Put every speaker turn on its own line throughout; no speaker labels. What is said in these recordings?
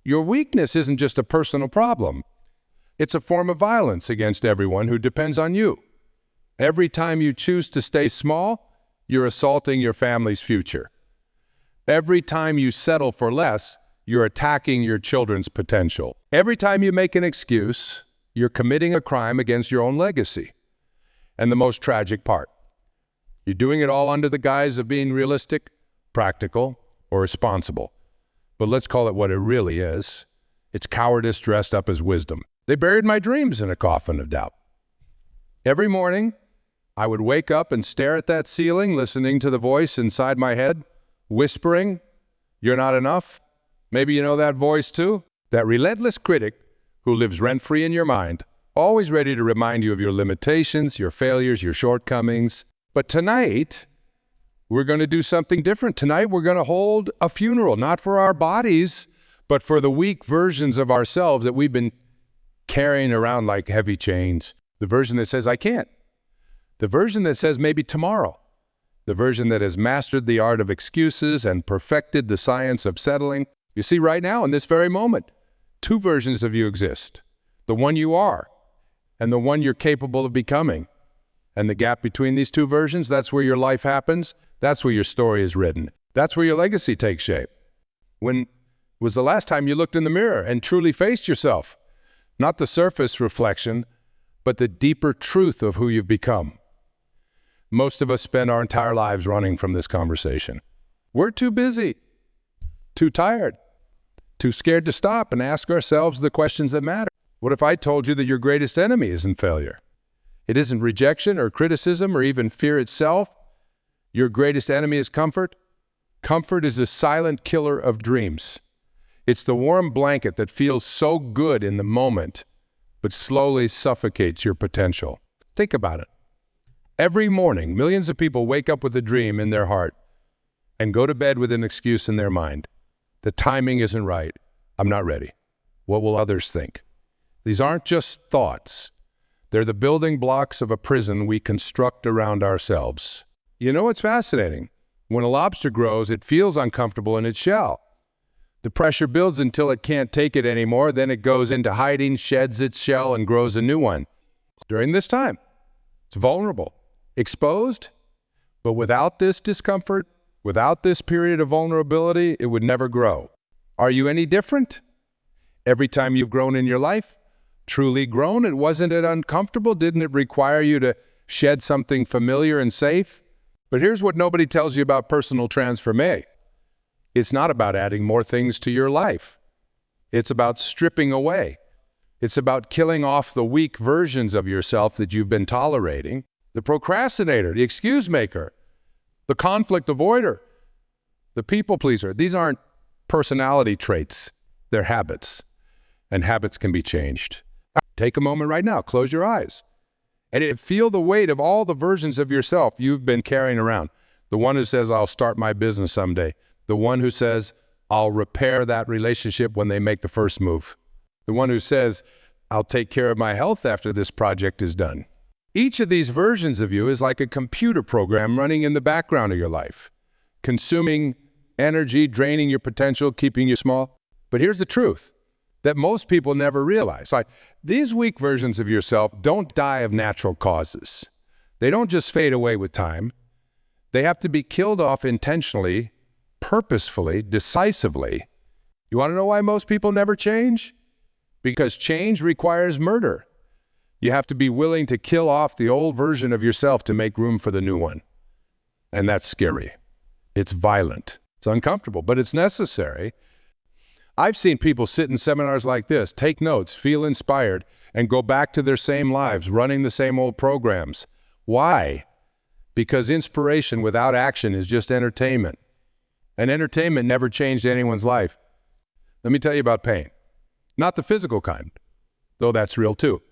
Your weakness isn't just a personal problem. It's a form of violence against everyone who depends on you. Every time you choose to stay small, you're assaulting your family's future. Every time you settle for less, you're attacking your children's potential. Every time you make an excuse, you're committing a crime against your own legacy. And the most tragic part, you're doing it all under the guise of being realistic, practical, or responsible. But let's call it what it really is. It's cowardice dressed up as wisdom. They buried my dreams in a coffin of doubt. Every morning, I would wake up and stare at that ceiling, listening to the voice inside my head, whispering, "You're not enough." Maybe you know that voice too? That relentless critic who lives rent-free in your mind, always ready to remind you of your limitations, your failures, your shortcomings. But tonight, we're going to do something different. Tonight, we're going to hold a funeral, not for our bodies, but for the weak versions of ourselves that we've been carrying around like heavy chains. The version that says, "I can't." The version that says, "Maybe tomorrow." The version that has mastered the art of excuses and perfected the science of settling. You see, right now, in this very moment, two versions of you exist. The one you are and the one you're capable of becoming. And the gap between these two versions, that's where your life happens. That's where your story is written. That's where your legacy takes shape. When was the last time you looked in the mirror and truly faced yourself? Not the surface reflection, but the deeper truth of who you've become. Most of us spend our entire lives running from this conversation. We're too busy, too tired, too scared to stop and ask ourselves the questions that matter. What if I told you that your greatest enemy isn't failure? It isn't rejection or criticism or even fear itself. Your greatest enemy is comfort. Comfort is the silent killer of dreams. It's the warm blanket that feels so good in the moment, but slowly suffocates your potential. Think about it. Every morning, millions of people wake up with a dream in their heart and go to bed with an excuse in their mind. The timing isn't right. I'm not ready. What will others think? These aren't just thoughts. They're the building blocks of a prison we construct around ourselves. You know what's fascinating? When a lobster grows, it feels uncomfortable in its shell. The pressure builds until it can't take it anymore. Then it goes into hiding, sheds its shell, and grows a new one. During this time, it's vulnerable, exposed, but without this discomfort, without this period of vulnerability, it would never grow. Are you any different? Every time you've grown in your life, truly grown, wasn't it uncomfortable? Didn't it require you to shed something familiar and safe? But here's what nobody tells you about personal transformation. It's not about adding more things to your life. It's about stripping away. It's about killing off the weak versions of yourself that you've been tolerating. The procrastinator, the excuse maker, the conflict avoider, the people pleaser. These aren't personality traits. They're habits. And habits can be changed. Take a moment right now. Close your eyes. And feel the weight of all the versions of yourself you've been carrying around. The one who says, "I'll start my business someday." The one who says, "I'll repair that relationship when they make the first move." The one who says, "I'll take care of my health after this project is done." Each of these versions of you is like a computer program running in the background of your life, consuming energy, draining your potential, keeping you small. But here's the truth that most people never realize. These weak versions of yourself don't die of natural causes. They don't just fade away with time. They have to be killed off intentionally, purposefully, decisively. You want to know why most people never change? Because change requires murder. You have to be willing to kill off the old version of yourself to make room for the new one. And that's scary. It's violent. It's uncomfortable, but it's necessary. I've seen people sit in seminars like this, take notes, feel inspired, and go back to their same lives, running the same old programs. Why? Because inspiration without action is just entertainment. And entertainment never changed anyone's life. Let me tell you about pain. Not the physical kind, though that's real too,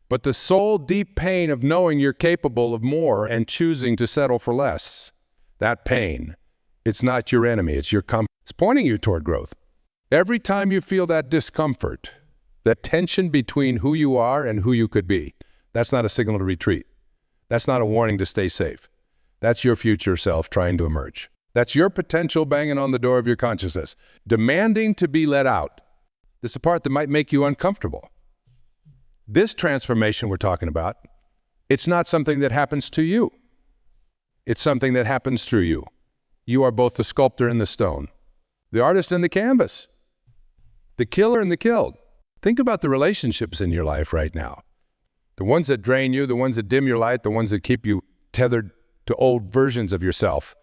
but the soul deep pain of knowing you're capable of more and choosing to settle for less. That pain, it's not your enemy, it's your compass. It's pointing you toward growth. Every time you feel that discomfort, that tension between who you are and who you could be, that's not a signal to retreat. That's not a warning to stay safe. That's your future self trying to emerge. That's your potential banging on the door of your consciousness, demanding to be let out. This is the part that might make you uncomfortable. This transformation we're talking about, it's not something that happens to you. It's something that happens through you. You are both the sculptor and the stone, the artist and the canvas, the killer and the killed. Think about the relationships in your life right now. The ones that drain you, the ones that dim your light, the ones that keep you tethered to old versions of yourself.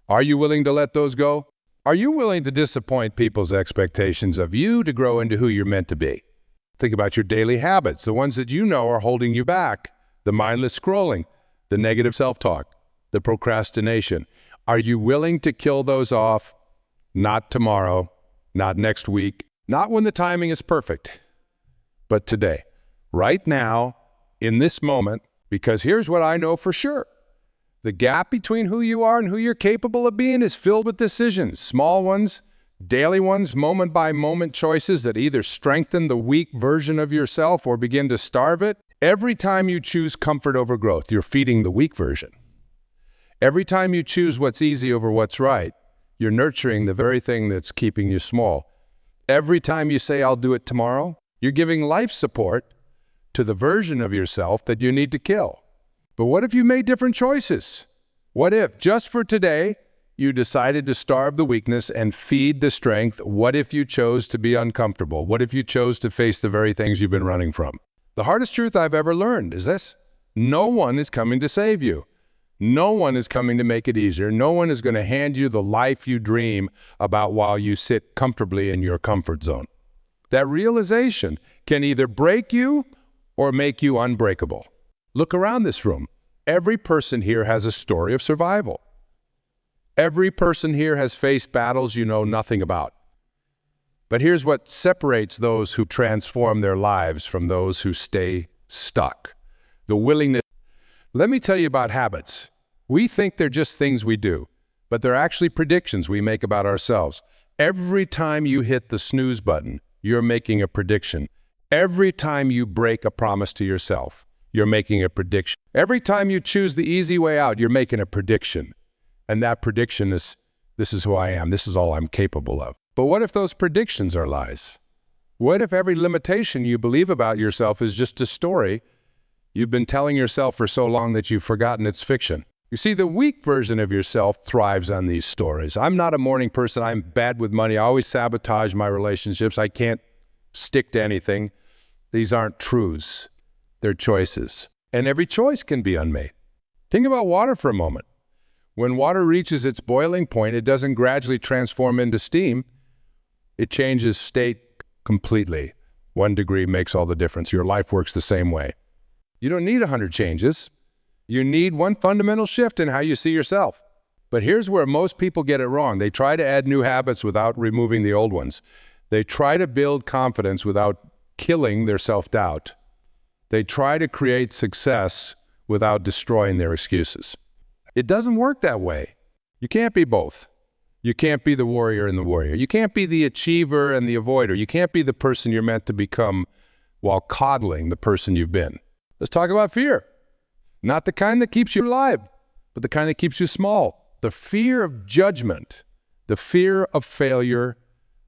Are you willing to let those go? Are you willing to disappoint people's expectations of you to grow into who you're meant to be? Think about your daily habits, the ones that you know are holding you back, the mindless scrolling, the negative self-talk, the procrastination. Are you willing to kill those off? Not tomorrow, not next week, not when the timing is perfect, but today, right now, in this moment, because here's what I know for sure. The gap between who you are and who you're capable of being is filled with decisions, small ones, daily ones, moment-by-moment choices that either strengthen the weak version of yourself or begin to starve it. Every time you choose comfort over growth, you're feeding the weak version. Every time you choose what's easy over what's right, you're nurturing the very thing that's keeping you small. Every time you say, I'll do it tomorrow, you're giving life support to the version of yourself that you need to kill. But what if you made different choices? What if, just for today, you decided to starve the weakness and feed the strength? What if you chose to be uncomfortable? What if you chose to face the very things you've been running from? The hardest truth I've ever learned is this: no one is coming to save you. No one is coming to make it easier. No one is going to hand you the life you dream about while you sit comfortably in your comfort zone. That realization can either break you or make you unbreakable. Look around this room. Every person here has a story of survival. Every person here has faced battles you know nothing about. But here's what separates those who transform their lives from those who stay stuck: the willingness. Let me tell you about habits. We think they're just things we do, but they're actually predictions we make about ourselves. Every time you hit the snooze button, you're making a prediction. Every time you break a promise to yourself, you're making a prediction. Every time you choose the easy way out, you're making a prediction. And that prediction is, this is who I am, this is all I'm capable of. But what if those predictions are lies? What if every limitation you believe about yourself is just a story you've been telling yourself for so long that you've forgotten it's fiction? You see, the weak version of yourself thrives on these stories. I'm not a morning person. I'm bad with money. I always sabotage my relationships. I can't stick to anything. These aren't truths. They're choices. And every choice can be unmade. Think about water for a moment. When water reaches its boiling point, it doesn't gradually transform into steam. It changes state completely. 1 degree makes all the difference. Your life works the same way. You don't need 100 changes. You need one fundamental shift in how you see yourself. But here's where most people get it wrong. They try to add new habits without removing the old ones. They try to build confidence without killing their self-doubt. They try to create success without destroying their excuses. It doesn't work that way. You can't be both. You can't be the warrior and the warrior. You can't be the achiever and the avoider. You can't be the person you're meant to become while coddling the person you've been. Let's talk about fear. Not the kind that keeps you alive, but the kind that keeps you small. The fear of judgment, the fear of failure,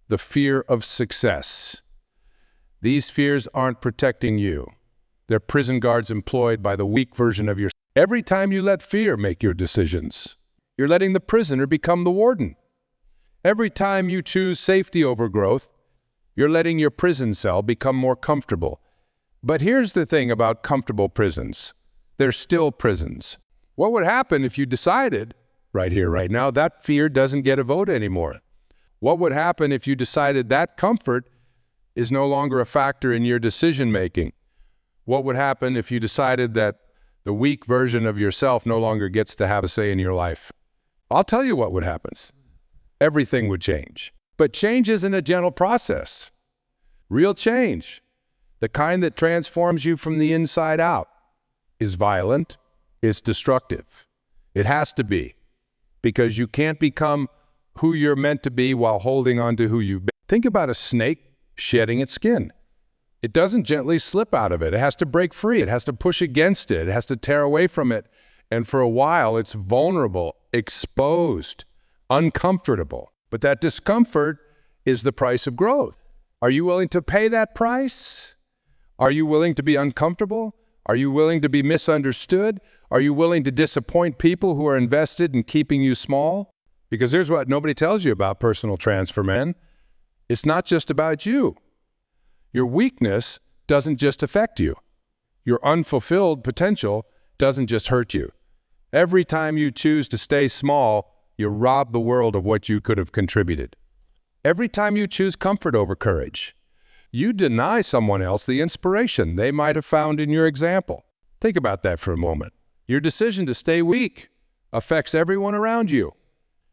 the fear of success. These fears aren't protecting you. They're prison guards employed by the weak version of yourself. Every time you let fear make your decisions, you're letting the prisoner become the warden. Every time you choose safety over growth, you're letting your prison cell become more comfortable. But here's the thing about comfortable prisons. They're still prisons. What would happen if you decided, right here, right now, that fear doesn't get a vote anymore? What would happen if you decided that comfort is no longer a factor in your decision-making? What would happen if you decided that the weak version of yourself no longer gets to have a say in your life? I'll tell you what would happen. Everything would change. But change isn't a gentle process. Real change, the kind that transforms you from the inside out, is violent, it's destructive. It has to be, because you can't become who you're meant to be while holding on to who you've been. Think about a snake shedding its skin. It doesn't gently slip out of it. It has to break free. It has to push against it. It has to tear away from it. And for a while, it's vulnerable, exposed, uncomfortable. But that discomfort is the price of growth. Are you willing to pay that price? Are you willing to be uncomfortable? Are you willing to be misunderstood? Are you willing to disappoint people who are invested in keeping you small? Because here's what nobody tells you about personal transfer, man. It's not just about you. Your weakness doesn't just affect you. Your unfulfilled potential doesn't just hurt you. Every time you choose to stay small, you rob the world of what you could have contributed. Every time you choose comfort over courage, you deny someone else the inspiration they might have found in your example. Think about that for a moment. Your decision to stay weak affects everyone around you.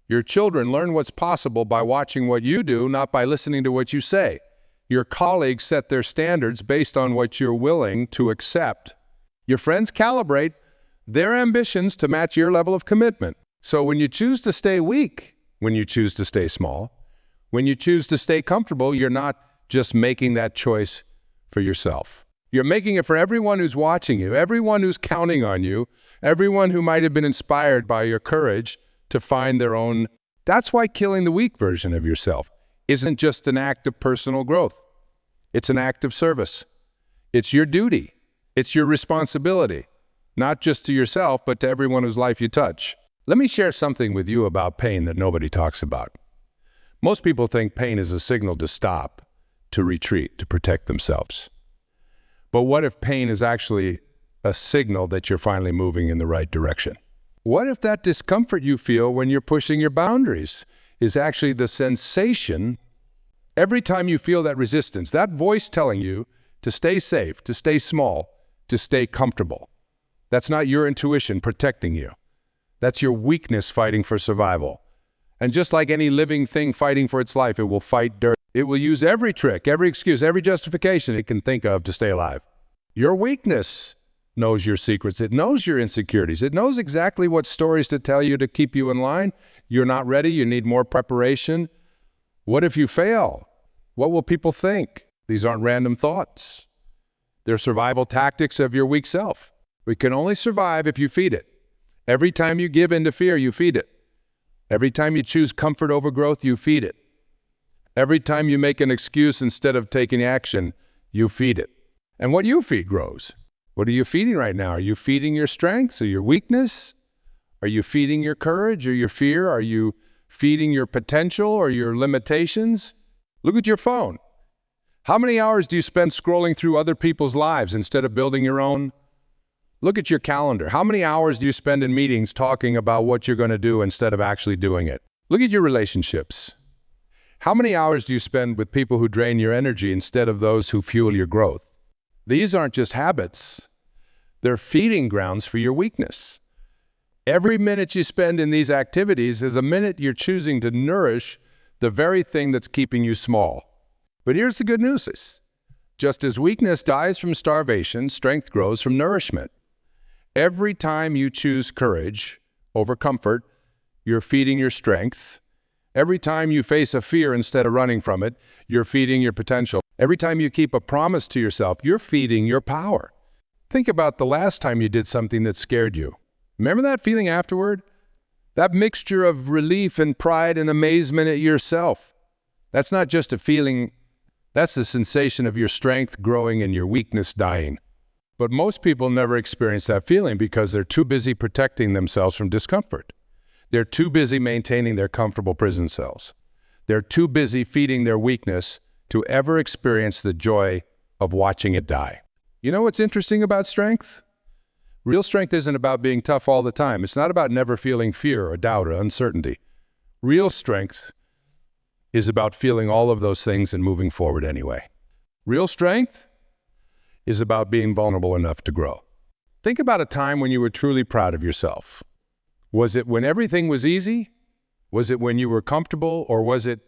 Your children learn what's possible by watching what you do, not by listening to what you say. Your colleagues set their standards based on what you're willing to accept. Your friends calibrate their ambitions to match your level of commitment. So when you choose to stay weak, when you choose to stay small, when you choose to stay comfortable, you're not just making that choice for yourself. You're making it for everyone who's watching you, everyone who's counting on you, everyone who might have been inspired by your courage to find their own. That's why killing the weak version of yourself isn't just an act of personal growth. It's an act of service. It's your duty. It's your responsibility, not just to yourself, but to everyone whose life you touch. Let me share something with you about pain that nobody talks about. Most people think pain is a signal to stop, to retreat, to protect themselves. But what if pain is actually a signal that you're finally moving in the right direction? What if that discomfort you feel when you're pushing your boundaries is actually the sensation every time you feel that resistance, that voice telling you to stay safe, to stay small, to stay comfortable? That's not your intuition protecting you. That's your weakness fighting for survival. And just like any living thing fighting for its life, it will fight dirt. It will use every trick, every excuse, every justification it can think of to stay alive. Your weakness knows your secrets. It knows your insecurities. It knows exactly what stories to tell you to keep you in line. You're not ready. You need more preparation. What if you fail? What will people think? These aren't random thoughts. They're survival tactics of your weak self. We can only survive if you feed it. Every time you give in to fear, you feed it. Every time you choose comfort over growth, you feed it. Every time you make an excuse instead of taking action, you feed it. And what you feed grows. What are you feeding right now? Are you feeding your strengths or your weakness? Are you feeding your courage or your fear? Are you feeding your potential or your limitations? Look at your phone. How many hours do you spend scrolling through other people's lives instead of building your own? Look at your calendar. How many hours do you spend in meetings talking about what you're going to do instead of actually doing it? Look at your relationships. How many hours do you spend with people who drain your energy instead of those who fuel your growth? These aren't just habits. They're feeding grounds for your weakness. Every minute you spend in these activities is a minute you're choosing to nourish the very thing that's keeping you small. But here's the good news. Just as weakness dies from starvation, strength grows from nourishment. Every time you choose courage over comfort, you're feeding your strength. Every time you face a fear instead of running from it, you're feeding your potential. Every time you keep a promise to yourself, you're feeding your power. Think about the last time you did something that scared you. Remember that feeling afterward? That mixture of relief and pride and amazement at yourself. That's not just a feeling, that's the sensation of your strength growing and your weakness dying. But most people never experience that feeling because they're too busy protecting themselves from discomfort. They're too busy maintaining their comfortable prison cells. They're too busy feeding their weakness to ever experience the joy of watching it die. You know what's interesting about strength? Real strength isn't about being tough all the time. It's not about never feeling fear or doubt or uncertainty. Real strength is about feeling all of those things and moving forward anyway. Real strength is about being vulnerable enough to grow. Think about a time when you were truly proud of yourself. Was it when everything was easy? Was it when you were comfortable? Or was it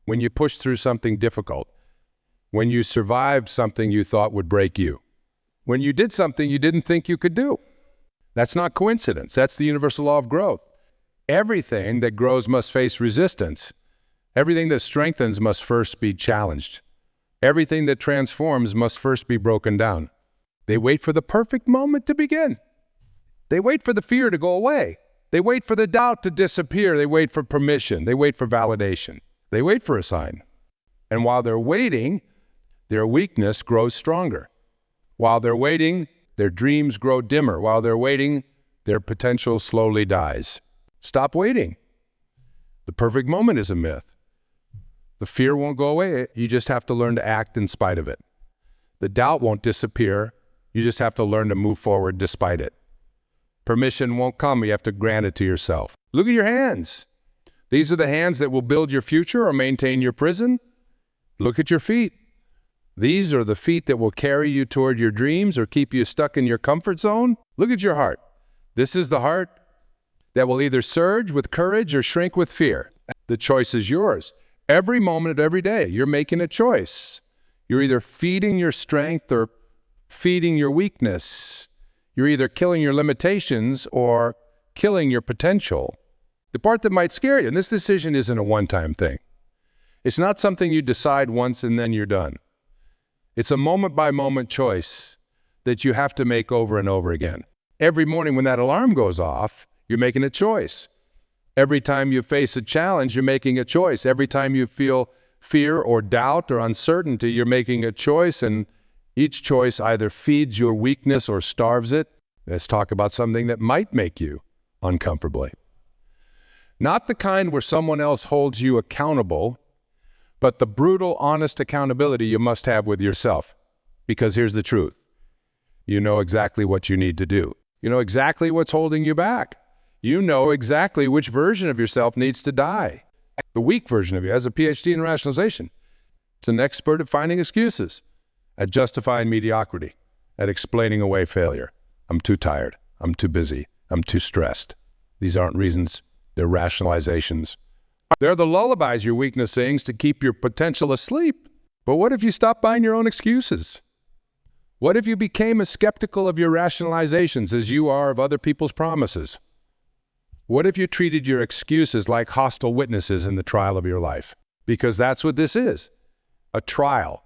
when you pushed through something difficult? When you survived something you thought would break you? When you did something you didn't think you could do? That's not coincidence. That's the universal law of growth. Everything that grows must face resistance. Everything that strengthens must first be challenged. Everything that transforms must first be broken down. They wait for the perfect moment to begin. They wait for the fear to go away. They wait for the doubt to disappear. They wait for permission. They wait for validation. They wait for a sign. And while they're waiting, their weakness grows stronger. While they're waiting, their dreams grow dimmer. While they're waiting, their potential slowly dies. Stop waiting. The perfect moment is a myth. The fear won't go away. You just have to learn to act in spite of it. The doubt won't disappear. You just have to learn to move forward despite it. Permission won't come. You have to grant it to yourself. Look at your hands. These are the hands that will build your future or maintain your prison. Look at your feet. These are the feet that will carry you toward your dreams or keep you stuck in your comfort zone. Look at your heart. This is the heart that will either surge with courage or shrink with fear. The choice is yours. Every moment of every day, you're making a choice. You're either feeding your strength or feeding your weakness. You're either killing your limitations or killing your potential. The part that might scare you, and this decision isn't a one-time thing. It's not something you decide once and then you're done. It's a moment-by-moment choice that you have to make over and over again. Every morning when that alarm goes off, you're making a choice. Every time you face a challenge, you're making a choice. Every time you feel fear or doubt or uncertainty, you're making a choice, and each choice either feeds your weakness or starves it. Let's talk about something that might make you uncomfortably. Not the kind where someone else holds you accountable, but the brutal, honest accountability you must have with yourself. Because here's the truth. You know exactly what you need to do. You know exactly what's holding you back. You know exactly which version of yourself needs to die. The weak version of you has a PhD in rationalization. It's an expert at finding excuses, at justifying mediocrity, at explaining away failure. I'm too tired. I'm too busy. I'm too stressed. These aren't reasons. They're rationalizations. They're the lullabies your weakness sings to keep your potential asleep. But what if you stopped buying your own excuses? What if you became as skeptical of your rationalizations as you are of other people's promises? What if you treated your excuses like hostile witnesses in the trial of your life? Because that's what this is, a trial.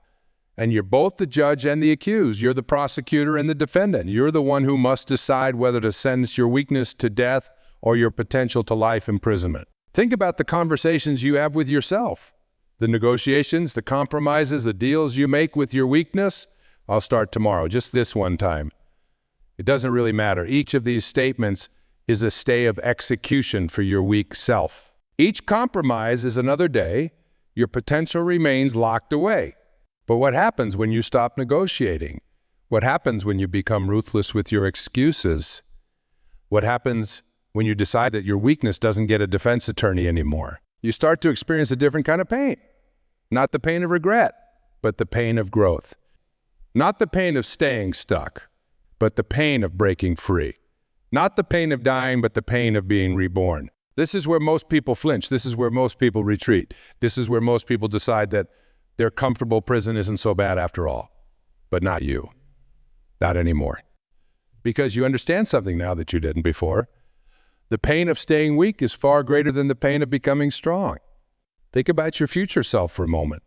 And you're both the judge and the accused. You're the prosecutor and the defendant. You're the one who must decide whether to sentence your weakness to death or your potential to life imprisonment. Think about the conversations you have with yourself, the negotiations, the compromises, the deals you make with your weakness. I'll start tomorrow, just this one time. It doesn't really matter. Each of these statements is a stay of execution for your weak self. Each compromise is another day. Your potential remains locked away. But what happens when you stop negotiating? What happens when you become ruthless with your excuses? What happens when you decide that your weakness doesn't get a defense attorney anymore? You start to experience a different kind of pain. Not the pain of regret, but the pain of growth. Not the pain of staying stuck, but the pain of breaking free. Not the pain of dying, but the pain of being reborn. This is where most people flinch. This is where most people retreat. This is where most people decide that their comfortable prison isn't so bad after all. But not you. Not anymore. Because you understand something now that you didn't before. The pain of staying weak is far greater than the pain of becoming strong. Think about your future self for a moment.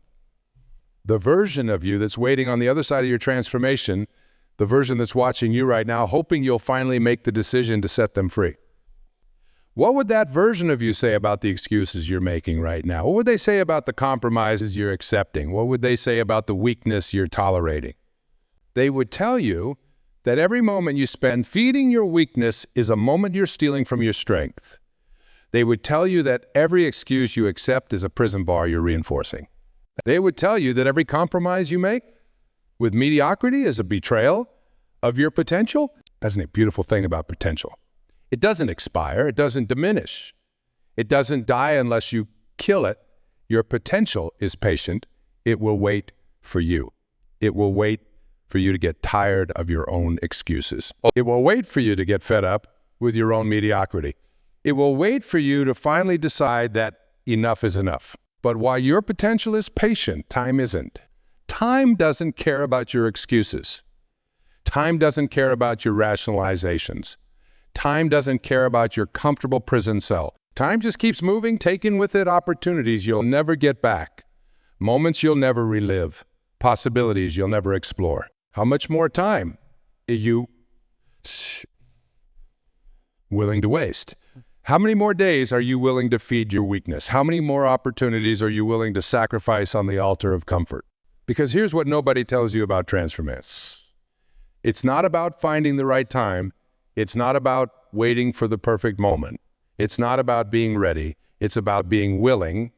The version of you that's waiting on the other side of your transformation, the version that's watching you right now, hoping you'll finally make the decision to set them free. What would that version of you say about the excuses you're making right now? What would they say about the compromises you're accepting? What would they say about the weakness you're tolerating? They would tell you that every moment you spend feeding your weakness is a moment you're stealing from your strength. They would tell you that every excuse you accept is a prison bar you're reinforcing. They would tell you that every compromise you make with mediocrity is a betrayal of your potential. That's a beautiful thing about potential. It doesn't expire. It doesn't diminish. It doesn't die unless you kill it. Your potential is patient. It will wait for you. It will wait for you to get tired of your own excuses. It will wait for you to get fed up with your own mediocrity. It will wait for you to finally decide that enough is enough. But while your potential is patient, time isn't. Time doesn't care about your excuses. Time doesn't care about your rationalizations. Time doesn't care about your comfortable prison cell. Time just keeps moving, taking with it opportunities you'll never get back, moments you'll never relive, possibilities you'll never explore. How much more time are you willing to waste? How many more days are you willing to feed your weakness? How many more opportunities are you willing to sacrifice on the altar of comfort? Because here's what nobody tells you about transformation. It's not about finding the right time. It's not about waiting for the perfect moment. It's not about being ready. It's about being willing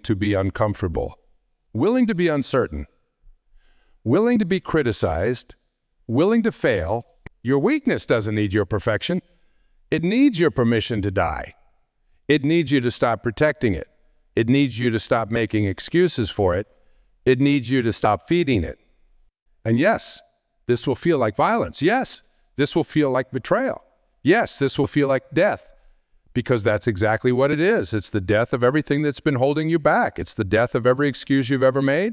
to be uncomfortable, willing to be uncertain, willing to be criticized, willing to fail. Your weakness doesn't need your perfection. It needs your permission to die. It needs you to stop protecting it. It needs you to stop making excuses for it. It needs you to stop feeding it. And yes, this will feel like violence. Yes, this will feel like betrayal. Yes, this will feel like death, because that's exactly what it is. It's the death of everything that's been holding you back. It's the death of every excuse you've ever made.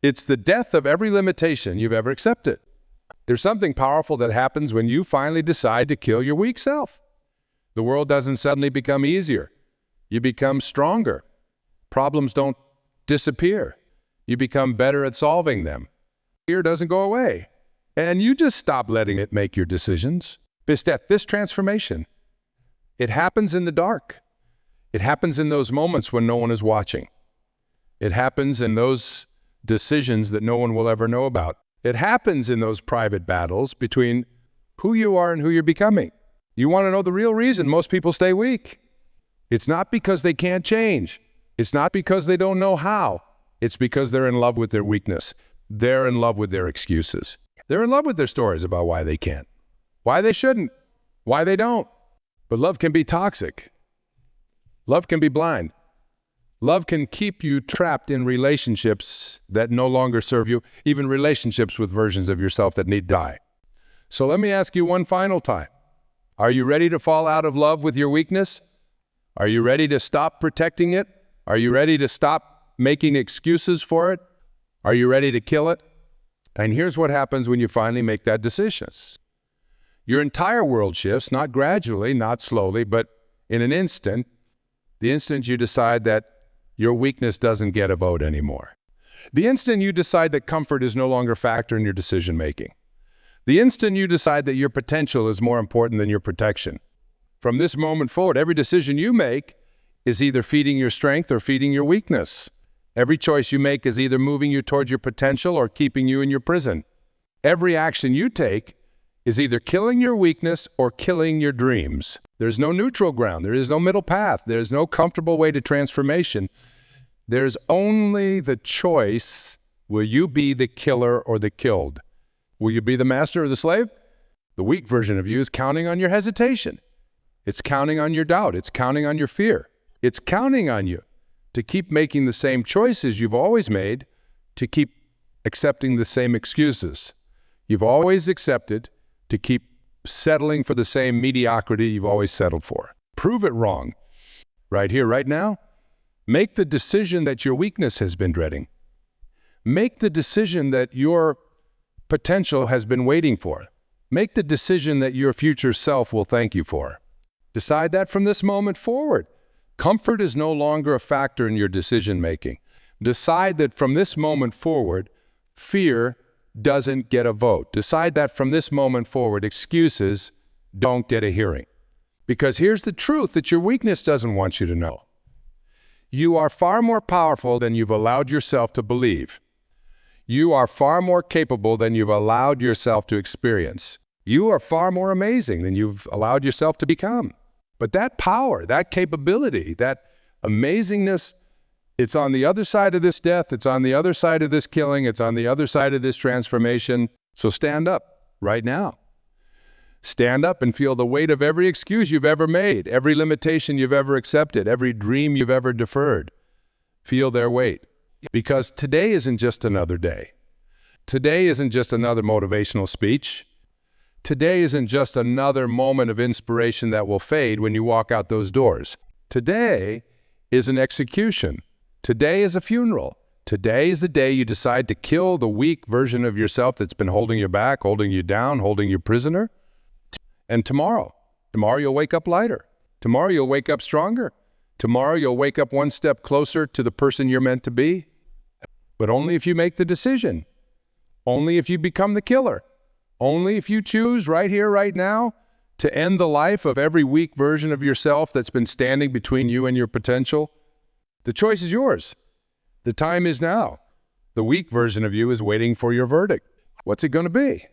It's the death of every limitation you've ever accepted. There's something powerful that happens when you finally decide to kill your weak self. The world doesn't suddenly become easier. You become stronger. Problems don't disappear. You become better at solving them. Fear doesn't go away. And you just stop letting it make your decisions. This transformation, it happens in the dark. It happens in those moments when no one is watching. It happens in those decisions that no one will ever know about. It happens in those private battles between who you are and who you're becoming. You want to know the real reason most people stay weak? It's not because they can't change. It's not because they don't know how. It's because they're in love with their weakness. They're in love with their excuses. They're in love with their stories about why they can't, why they shouldn't, why they don't. But love can be toxic. Love can be blind. Love can keep you trapped in relationships that no longer serve you, even relationships with versions of yourself that need to die. So let me ask you one final time. Are you ready to fall out of love with your weakness? Are you ready to stop protecting it? Are you ready to stop making excuses for it? Are you ready to kill it? And here's what happens when you finally make that decision. Your entire world shifts, not gradually, not slowly, but in an instant, the instant you decide that your weakness doesn't get a vote anymore. The instant you decide that comfort is no longer a factor in your decision-making. The instant you decide that your potential is more important than your protection. From this moment forward, every decision you make is either feeding your strength or feeding your weakness. Every choice you make is either moving you towards your potential or keeping you in your prison. Every action you take is either killing your weakness or killing your dreams. There's no neutral ground. There is no middle path. There's no comfortable way to transformation. There's only the choice, will you be the killer or the killed? Will you be the master or the slave? The weak version of you is counting on your hesitation. It's counting on your doubt. It's counting on your fear. It's counting on you to keep making the same choices you've always made, to keep accepting the same excuses you've always accepted, to keep settling for the same mediocrity you've always settled for. Prove it wrong. Right here, right now. Make the decision that your weakness has been dreading. Make the decision that your potential has been waiting for. Make the decision that your future self will thank you for. Decide that from this moment forward. Comfort is no longer a factor in your decision-making. Decide that from this moment forward, fear doesn't get a vote. Decide that from this moment forward, excuses don't get a hearing. Because here's the truth that your weakness doesn't want you to know. You are far more powerful than you've allowed yourself to believe. You are far more capable than you've allowed yourself to experience. You are far more amazing than you've allowed yourself to become. But that power, that capability, that amazingness, it's on the other side of this death, it's on the other side of this killing, it's on the other side of this transformation. So stand up right now. Stand up and feel the weight of every excuse you've ever made, every limitation you've ever accepted, every dream you've ever deferred. Feel their weight. Because today isn't just another day. Today isn't just another motivational speech. Today isn't just another moment of inspiration that will fade when you walk out those doors. Today is an execution. Today is a funeral. Today is the day you decide to kill the weak version of yourself that's been holding you back, holding you down, holding you prisoner. And tomorrow you'll wake up lighter. Tomorrow you'll wake up stronger. Tomorrow you'll wake up one step closer to the person you're meant to be. But only if you make the decision. Only if you become the killer. Only if you choose right here, right now, to end the life of every weak version of yourself that's been standing between you and your potential. The choice is yours. The time is now. The weak version of you is waiting for your verdict. What's it going to be?